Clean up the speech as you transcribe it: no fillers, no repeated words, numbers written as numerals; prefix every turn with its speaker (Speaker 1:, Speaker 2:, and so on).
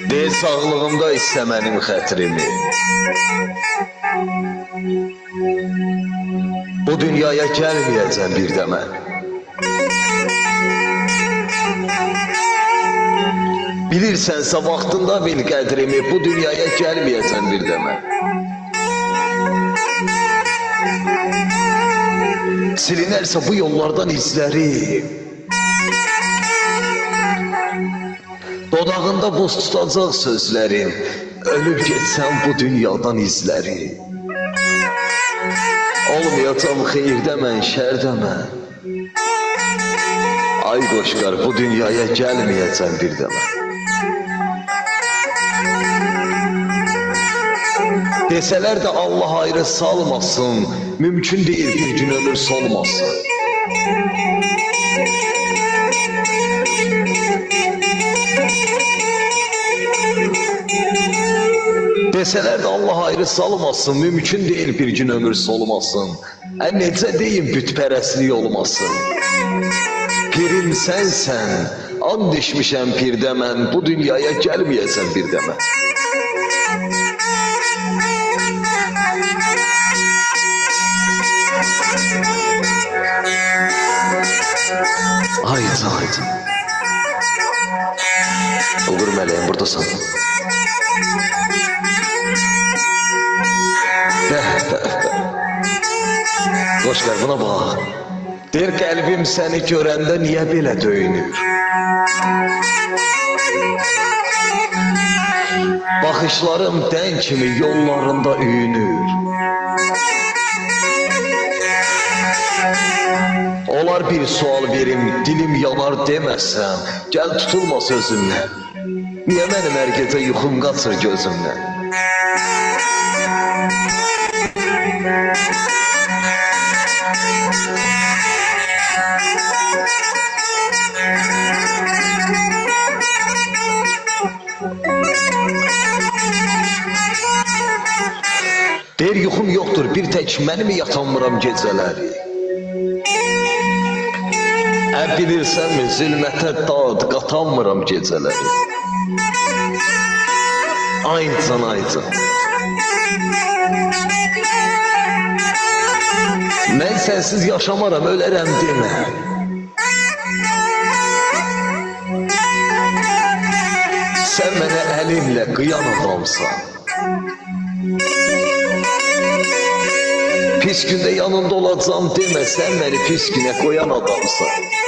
Speaker 1: De sağlığımda iste mənim xətrimi. Bu dünyaya gəlməyəcəm bir də mən. Bilirsənsə vaxtında bil qədrimi, bu dünyaya gəlməyəcəm bir də mən. Silinərsə bu yollardan izlərim. Dodağında buz tutacaq sözlərim. Ölüb getsəm bu dünyadan izlərim. Olmayacam xeyirdə mən, şərdə mən. Ay qoşqar, bu dünyaya gəlməyəcəm bir də mən. Desələr də Allah ayrı salmasın, mümkün deyil bir gün ömür solmasın. Desələr də Allah ayrı salmasın, mümkün deyil bir gün ömür solmasın. Necə deyim bütpərəstlik olmasın. Pirim sənsən, and içmişəm pirdə mən, bu dünyaya gəlməyəcəm bir də mən. Haydi, haydi. Olur meleğim, buradasın. Qoşqar, buna bax. Der qəlbim səni görəndə niyə belə döyünür? Baxışlarım dən kimi yollarında üyünür. Olar bir sual verim, dilim yanar deməsəm, gəl tutulma sözümlə. Niyə mənim hər gecə yuxum qaçır gözümlə? Der yuxum yoxdur, bir tək mənim yatanmıram gecələri. Bilirsənmi, zülmətə dad qatanmıram gecələri. Aycan, aycan. Mən sənsiz yaşamaram, ölərəm demə. Sən mənə əlinlə qıyan adamsan. Pis gündə yanında olacam demə, sən məni pis günə qoyan adamsan.